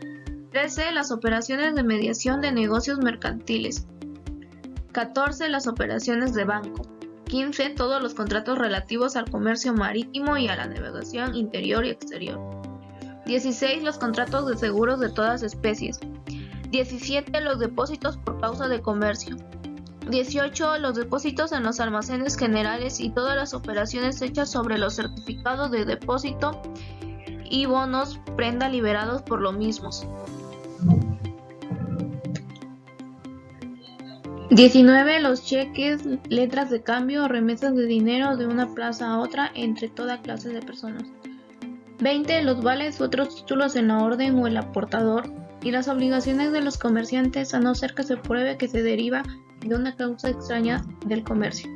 13. Las operaciones de mediación de negocios mercantiles. 14. Las operaciones de banco. 15. Todos los contratos relativos al comercio marítimo y a la navegación interior y exterior. 16. Los contratos de seguros de todas especies. 17. Los depósitos por causa de comercio. 18. Los depósitos en los almacenes generales y todas las operaciones hechas sobre los certificados de depósito y bonos prenda liberados por los mismos. 19. Los cheques, letras de cambio o remesas de dinero de una plaza a otra entre toda clase de personas. 20. Los vales u otros títulos en la orden o el aportador y las obligaciones de los comerciantes a no ser que se pruebe que se deriva de una causa extraña del comercio.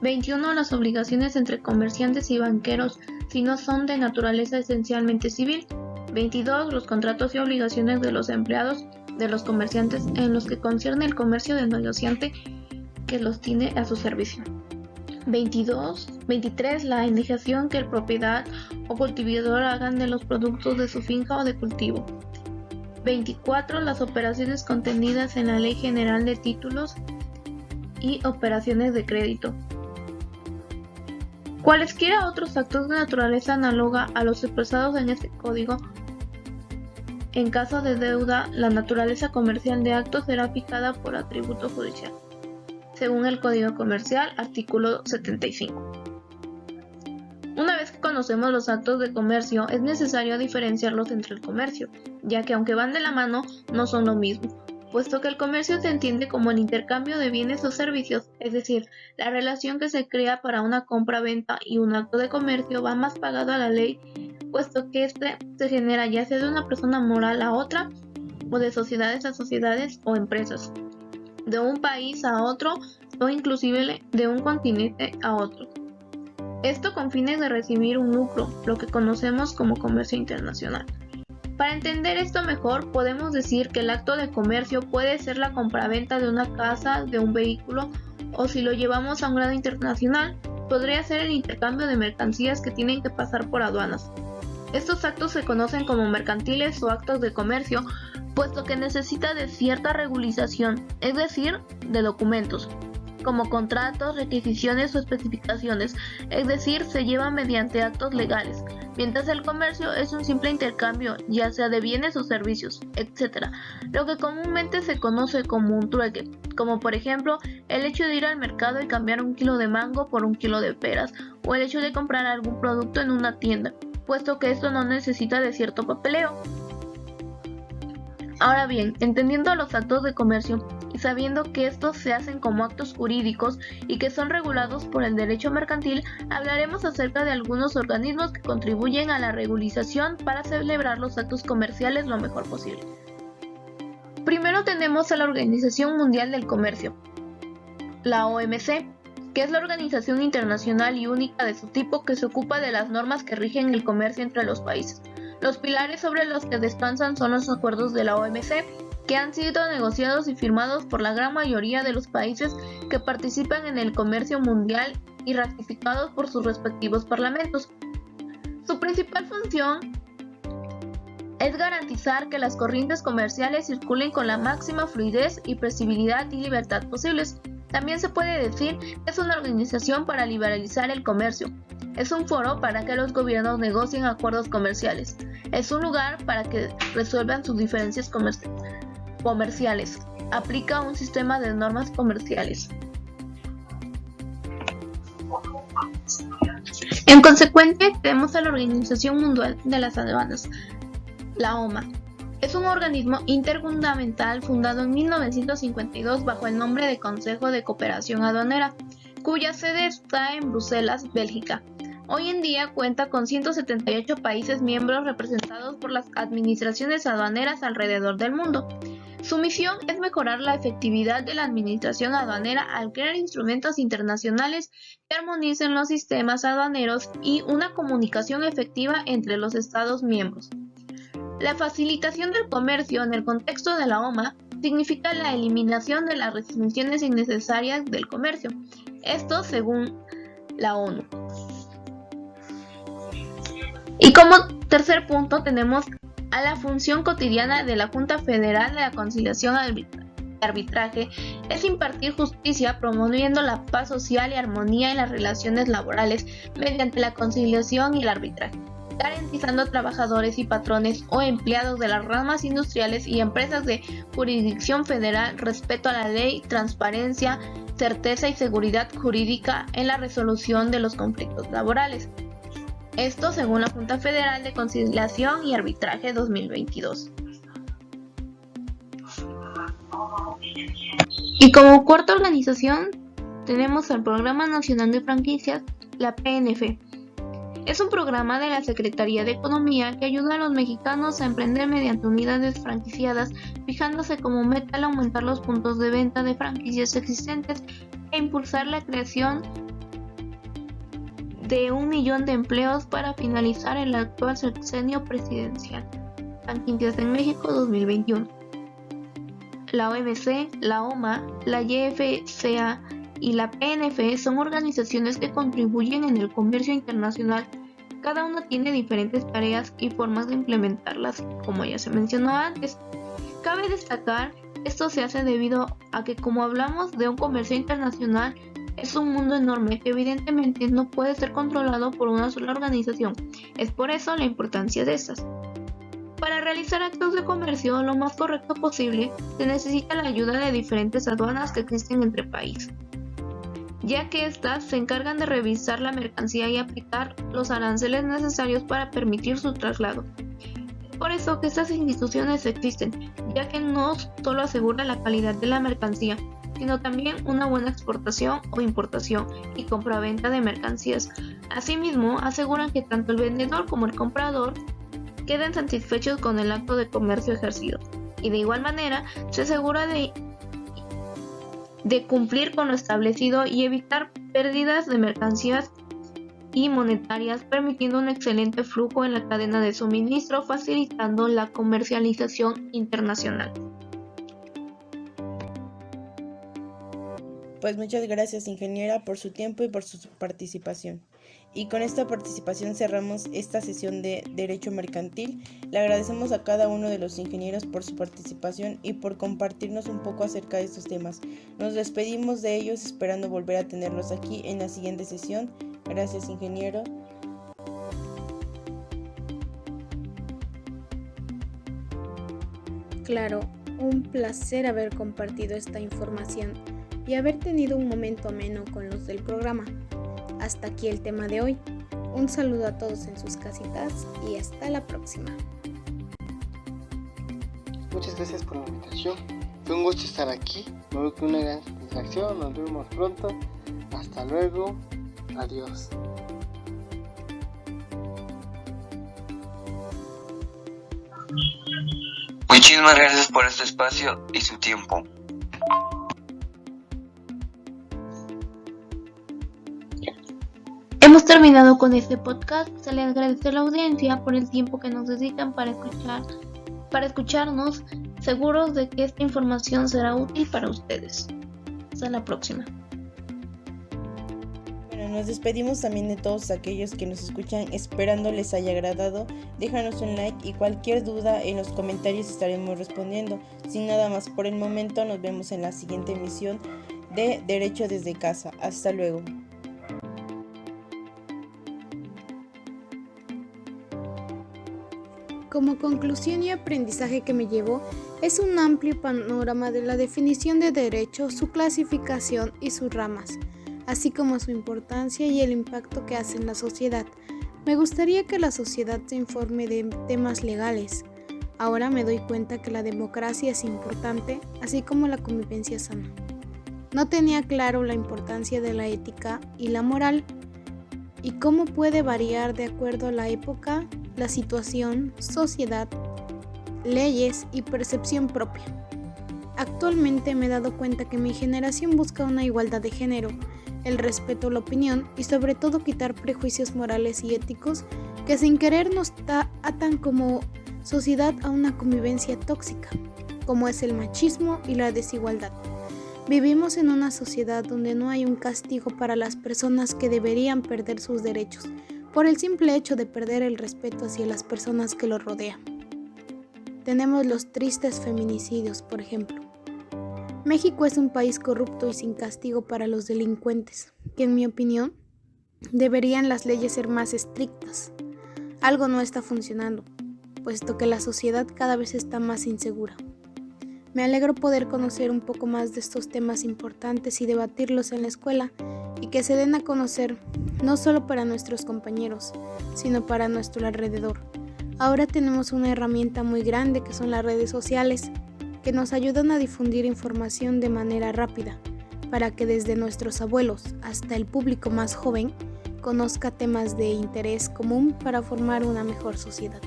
21. Las obligaciones entre comerciantes y banqueros si no son de naturaleza esencialmente civil. 22. Los contratos y obligaciones de los empleados de los comerciantes en los que concierne el comercio del negociante que los tiene a su servicio. 23. La indemnización que el propiedad o cultivador hagan de los productos de su finca o de cultivo. 24. Las operaciones contenidas en la Ley General de Títulos y operaciones de crédito. Cualesquiera otros actos de naturaleza análoga a los expresados en este código. En caso de deuda, la naturaleza comercial de actos será fijada por atributo judicial, según el Código Comercial, artículo 75. Una vez que conocemos los actos de comercio, es necesario diferenciarlos entre el comercio, ya que aunque van de la mano, no son lo mismo, puesto que el comercio se entiende como el intercambio de bienes o servicios, es decir, la relación que se crea para una compra-venta, y un acto de comercio va más pagado a la ley, puesto que este se genera ya sea de una persona moral a otra, o de sociedades a sociedades o empresas, de un país a otro, o inclusive de un continente a otro. Esto con fines de recibir un lucro, lo que conocemos como comercio internacional. Para entender esto mejor, podemos decir que el acto de comercio puede ser la compraventa de una casa, de un vehículo, o si lo llevamos a un grado internacional, podría ser el intercambio de mercancías que tienen que pasar por aduanas. Estos actos se conocen como mercantiles o actos de comercio, puesto que necesita de cierta regularización, es decir, de documentos. como contratos, requisiciones o especificaciones, es decir, se lleva mediante actos legales, mientras el comercio es un simple intercambio, ya sea de bienes o servicios, etc., lo que comúnmente se conoce como un trueque, como por ejemplo el hecho de ir al mercado y cambiar 1 kilo de mango por 1 kilo de peras, o el hecho de comprar algún producto en una tienda, puesto que esto no necesita de cierto papeleo. Ahora bien, entendiendo los actos de comercio y sabiendo que estos se hacen como actos jurídicos y que son regulados por el derecho mercantil, hablaremos acerca de algunos organismos que contribuyen a la regularización para celebrar los actos comerciales lo mejor posible. Primero tenemos a la Organización Mundial del Comercio, la OMC, que es la organización internacional y única de su tipo que se ocupa de las normas que rigen el comercio entre los países. Los pilares sobre los que descansan son los acuerdos de la OMC, que han sido negociados y firmados por la gran mayoría de los países que participan en el comercio mundial y ratificados por sus respectivos parlamentos. Su principal función es garantizar que las corrientes comerciales circulen con la máxima fluidez y previsibilidad y libertad posibles. También se puede decir que es una organización para liberalizar el comercio. Es un foro para que los gobiernos negocien acuerdos comerciales. Es un lugar para que resuelvan sus diferencias comerciales. Aplica un sistema de normas comerciales. En consecuencia, tenemos a la Organización Mundial de las Aduanas, la OMA. Es un organismo intergubernamental fundado en 1952 bajo el nombre de Consejo de Cooperación Aduanera, cuya sede está en Bruselas, Bélgica. Hoy en día cuenta con 178 países miembros representados por las administraciones aduaneras alrededor del mundo. Su misión es mejorar la efectividad de la administración aduanera al crear instrumentos internacionales que armonicen los sistemas aduaneros y una comunicación efectiva entre los Estados miembros. La facilitación del comercio en el contexto de la OMA significa la eliminación de las restricciones innecesarias del comercio. Esto según la ONU. Y como tercer punto tenemos a la función cotidiana de la Junta Federal de la Conciliación y Arbitraje, es impartir justicia promoviendo la paz social y armonía en las relaciones laborales mediante la conciliación y el arbitraje, garantizando a trabajadores y patrones o empleados de las ramas industriales y empresas de jurisdicción federal respeto a la ley, transparencia, certeza y seguridad jurídica en la resolución de los conflictos laborales. Esto según la Junta Federal de Conciliación y Arbitraje 2022. Y como cuarta organización tenemos el Programa Nacional de Franquicias, la PNF. Es un programa de la Secretaría de Economía que ayuda a los mexicanos a emprender mediante unidades franquiciadas, fijándose como meta el aumentar los puntos de venta de franquicias existentes e impulsar la creación de 1 millón de empleos para finalizar el actual sexenio presidencial. Franquicias en México 2021. La OMC, la OMA, la YFCA y la PNF son organizaciones que contribuyen en el comercio internacional. Cada una tiene diferentes tareas y formas de implementarlas, como ya se mencionó antes. Cabe destacar, esto se hace debido a que como hablamos de un comercio internacional, es un mundo enorme que evidentemente no puede ser controlado por una sola organización. Es por eso la importancia de estas. Para realizar actos de comercio lo más correcto posible, se necesita la ayuda de diferentes aduanas que existen entre países, ya que éstas se encargan de revisar la mercancía y aplicar los aranceles necesarios para permitir su traslado. Por eso que estas instituciones existen, ya que no solo aseguran la calidad de la mercancía, sino también una buena exportación o importación y compraventa de mercancías. Asimismo, aseguran que tanto el vendedor como el comprador queden satisfechos con el acto de comercio ejercido. Y de igual manera, se asegura de cumplir con lo establecido y evitar pérdidas de mercancías y monetarias, permitiendo un excelente flujo en la cadena de suministro, facilitando la comercialización internacional. Pues muchas gracias, ingeniera, por su tiempo y por su participación. Y con esta participación cerramos esta sesión de Derecho Mercantil. Le agradecemos a cada uno de los ingenieros por su participación y por compartirnos un poco acerca de estos temas. Nos despedimos de ellos esperando volver a tenerlos aquí en la siguiente sesión. Gracias, ingeniero. Claro, un placer haber compartido esta información y haber tenido un momento ameno con los del programa. Hasta aquí el tema de hoy. Un saludo a todos en sus casitas y hasta la próxima. Muchas gracias por la invitación. Fue un gusto estar aquí. Me voy con una gran satisfacción. Nos vemos pronto. Hasta luego. Adiós. Muchísimas gracias por este espacio y su tiempo. Hemos terminado con este podcast. Se les agradece a la audiencia por el tiempo que nos dedican para escucharnos, seguros de que esta información será útil para ustedes. Hasta la próxima. Bueno, nos despedimos también de todos aquellos que nos escuchan, esperando les haya agradado. Déjanos un like y cualquier duda en los comentarios estaremos respondiendo. Sin nada más por el momento, nos vemos en la siguiente emisión de Derecho desde Casa. Hasta luego. Como conclusión y aprendizaje que me llevo, es un amplio panorama de la definición de derecho, su clasificación y sus ramas, así como su importancia y el impacto que hace en la sociedad. Me gustaría que la sociedad se informe de temas legales. Ahora me doy cuenta que la democracia es importante, así como la convivencia sana. No tenía claro la importancia de la ética y la moral y cómo puede variar de acuerdo a la época, la situación, sociedad, leyes y percepción propia. Actualmente me he dado cuenta que mi generación busca una igualdad de género, el respeto a la opinión y sobre todo quitar prejuicios morales y éticos que sin querer nos atan como sociedad a una convivencia tóxica, como es el machismo y la desigualdad. Vivimos en una sociedad donde no hay un castigo para las personas que deberían perder sus derechos, por el simple hecho de perder el respeto hacia las personas que los rodean. Tenemos los tristes feminicidios, por ejemplo. México es un país corrupto y sin castigo para los delincuentes, que en mi opinión deberían las leyes ser más estrictas. Algo no está funcionando, puesto que la sociedad cada vez está más insegura. Me alegro poder conocer un poco más de estos temas importantes y debatirlos en la escuela y que se den a conocer no solo para nuestros compañeros, sino para nuestro alrededor. Ahora tenemos una herramienta muy grande que son las redes sociales, que nos ayudan a difundir información de manera rápida, para que desde nuestros abuelos hasta el público más joven conozca temas de interés común para formar una mejor sociedad.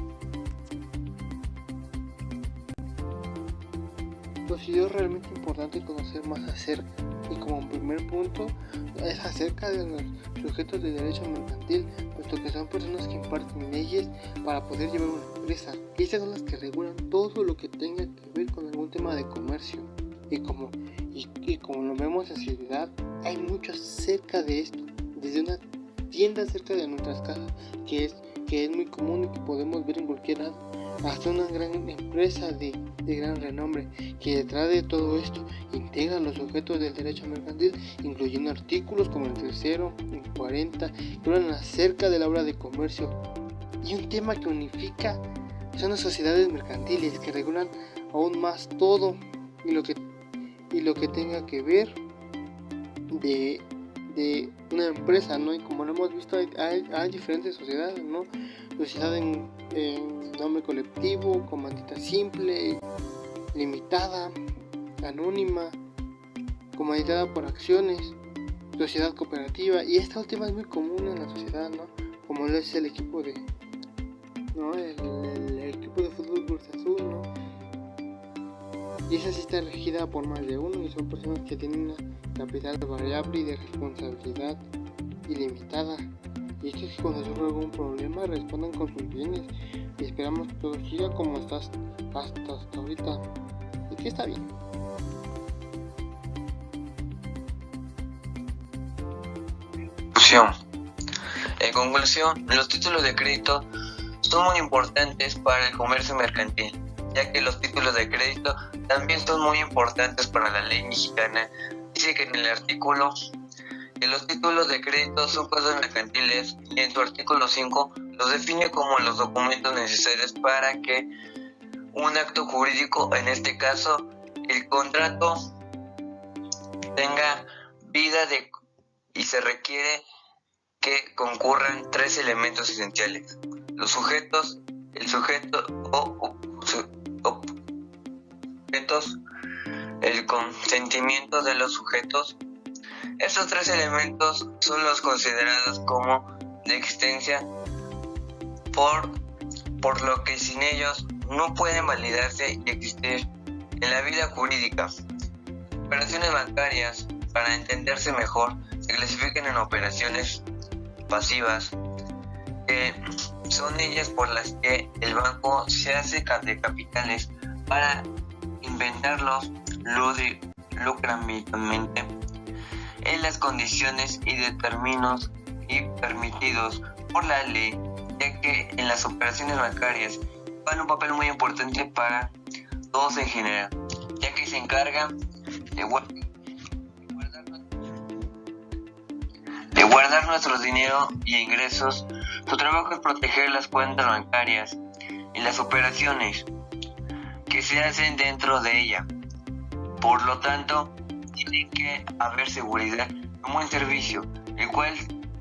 Considero realmente importante conocer más acerca, y como primer punto es acerca de los sujetos de derecho mercantil, puesto que son personas que imparten leyes para poder llevar una empresa. Estas son las que regulan todo lo que tenga que ver con algún tema de comercio. Y como lo vemos en sociedad, hay mucho acerca de esto, desde una tienda cerca de nuestras casas, que es muy común y que podemos ver en cualquier lado, hasta una gran empresa de gran renombre, que detrás de todo esto integra los sujetos del derecho mercantil, incluyendo artículos como el 3º, el 40, que hablan acerca de la obra de comercio. Y un tema que unifica son las sociedades mercantiles, que regulan aún más todo y lo que tenga que ver de una empresa, ¿no? Y como lo hemos visto, hay diferentes sociedades, ¿no? Sociedad en nombre colectivo, comandita simple, limitada, anónima, comandada por acciones, sociedad cooperativa, y esta última es muy común en la sociedad, ¿no? Como lo es el equipo de, ¿no? El equipo de fútbol Cruz Azul, ¿no? Y esa sí está regida por más de uno y son personas que tienen una capital variable y de responsabilidad ilimitada. Y es que cuando surge algún problema respondan con sus bienes y esperamos que todo siga como está hasta ahorita, y que está bien. conclusión, los títulos de crédito son muy importantes para el comercio mercantil, ya que los títulos de crédito también son muy importantes para la ley mexicana. Dice que en el artículo que los títulos de crédito son cosas mercantiles y en su artículo 5 los define como los documentos necesarios para que un acto jurídico, en este caso el contrato, tenga vida y se requiere que concurran 3 elementos esenciales: los sujetos, el sujeto objetos, el consentimiento de los sujetos. Estos 3 elementos son los considerados como de existencia, por lo que sin ellos no pueden validarse y existir en la vida jurídica. Operaciones bancarias, para entenderse mejor, se clasifican en operaciones pasivas, que son ellas por las que el banco se hace de capitales para inventarlos lucrativamente en las condiciones y de términos y permitidos por la ley, ya que en las operaciones bancarias juegan un papel muy importante para todos en general, ya que se encargan de guardar nuestro dinero y ingresos. Su trabajo es proteger las cuentas bancarias y las operaciones que se hacen dentro de ella. Por lo tanto, tiene que haber seguridad, un buen servicio, el cual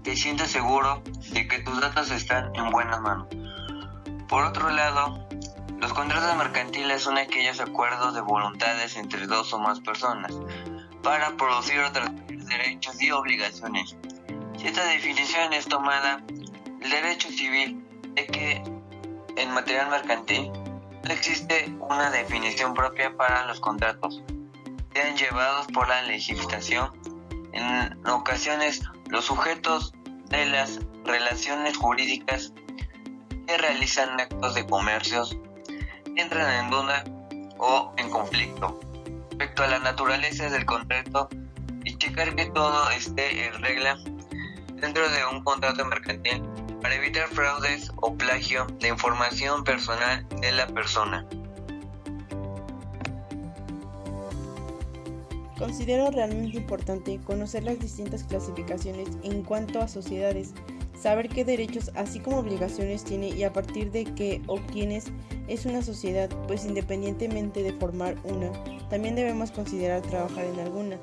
te sientas seguro de que tus datos están en buenas manos. Por otro lado, los contratos mercantiles son aquellos acuerdos de voluntades entre 2 o más personas para producir o transferir derechos y obligaciones. Si esta definición es tomada del derecho civil, de que en materia mercantil no existe una definición propia para los contratos, sean llevados por la legislación. En ocasiones, los sujetos de las relaciones jurídicas que realizan actos de comercios entran en duda o en conflicto respecto a la naturaleza del contrato y checar que todo esté en regla dentro de un contrato mercantil para evitar fraudes o plagio de información personal de la persona. Considero realmente importante conocer las distintas clasificaciones en cuanto a sociedades, saber qué derechos así como obligaciones tiene y a partir de qué o quiénes es una sociedad, pues independientemente de formar una, también debemos considerar trabajar en alguna.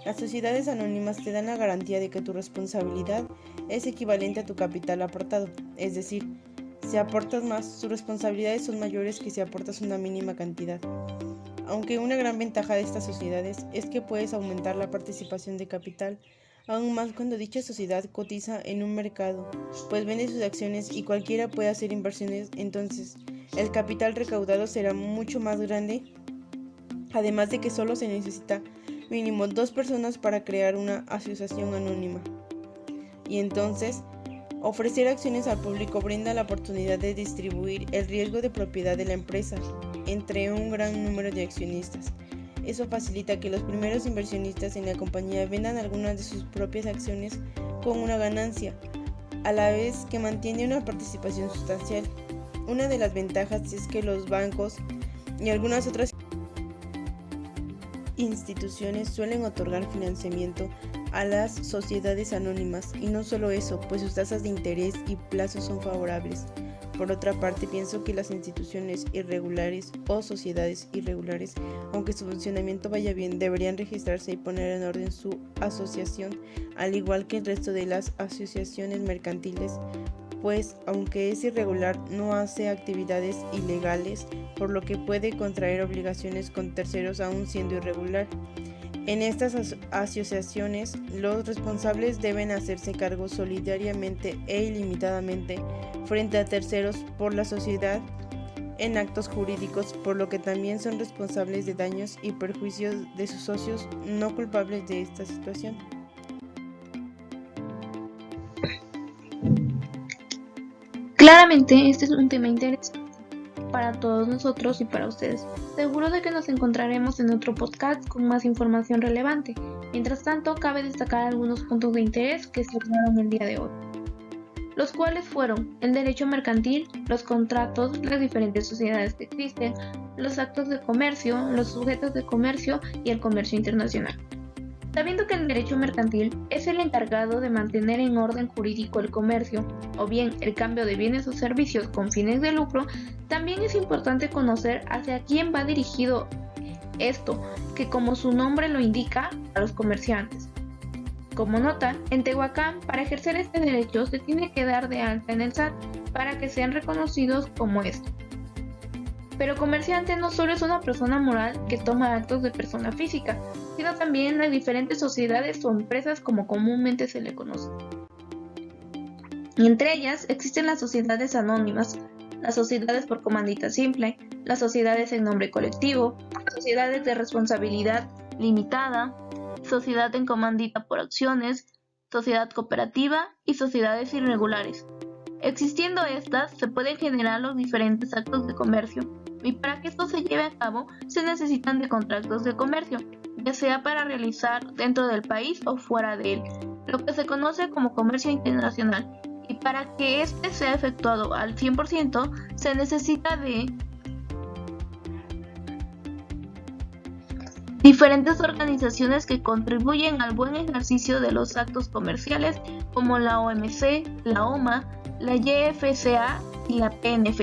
Las sociedades anónimas te dan la garantía de que tu responsabilidad es equivalente a tu capital aportado, es decir, si aportas más, tus responsabilidades son mayores que si aportas una mínima cantidad. Aunque una gran ventaja de estas sociedades es que puedes aumentar la participación de capital, aún más cuando dicha sociedad cotiza en un mercado, pues vende sus acciones y cualquiera puede hacer inversiones, entonces el capital recaudado será mucho más grande, además de que solo se necesita mínimo 2 personas para crear una asociación anónima. Y entonces, ofrecer acciones al público brinda la oportunidad de distribuir el riesgo de propiedad de la empresa entre un gran número de accionistas. Eso facilita que los primeros inversionistas en la compañía vendan algunas de sus propias acciones con una ganancia, a la vez que mantiene una participación sustancial. Una de las ventajas es que los bancos y algunas otras instituciones suelen otorgar financiamiento a las sociedades anónimas y no solo eso, pues sus tasas de interés y plazos son favorables. Por otra parte, pienso que las instituciones irregulares o sociedades irregulares, aunque su funcionamiento vaya bien, deberían registrarse y poner en orden su asociación, al igual que el resto de las asociaciones mercantiles, pues aunque es irregular, no hace actividades ilegales, por lo que puede contraer obligaciones con terceros aún siendo irregular. En estas asociaciones, los responsables deben hacerse cargo solidariamente e ilimitadamente frente a terceros por la sociedad en actos jurídicos, por lo que también son responsables de daños y perjuicios de sus socios no culpables de esta situación. Claramente, este es un tema interesante para todos nosotros y para ustedes. Seguro de que nos encontraremos en otro podcast con más información relevante. Mientras tanto, cabe destacar algunos puntos de interés que se hablaron el día de hoy. los cuales fueron el derecho mercantil, los contratos, las diferentes sociedades que existen, los actos de comercio, los sujetos de comercio y el comercio internacional. Sabiendo que el derecho mercantil es el encargado de mantener en orden jurídico el comercio, o bien el cambio de bienes o servicios con fines de lucro, también es importante conocer hacia quién va dirigido esto, que como su nombre lo indica, a los comerciantes. Como nota, en Tehuacán, para ejercer este derecho se tiene que dar de alta en el SAT para que sean reconocidos como esto. Pero comerciante no solo es una persona moral que toma actos de persona física, sino también las diferentes sociedades o empresas como comúnmente se le conoce. Y entre ellas existen las sociedades anónimas, las sociedades por comandita simple, las sociedades en nombre colectivo, sociedades de responsabilidad limitada, sociedad en comandita por acciones, sociedad cooperativa y sociedades irregulares. Existiendo estas, se pueden generar los diferentes actos de comercio, y para que esto se lleve a cabo se necesitan de contratos de comercio, ya sea para realizar dentro del país o fuera de él, lo que se conoce como comercio internacional, y para que este sea efectuado al 100% se necesita de diferentes organizaciones que contribuyen al buen ejercicio de los actos comerciales, como la OMC, la OMA, la YFCA y la PNF.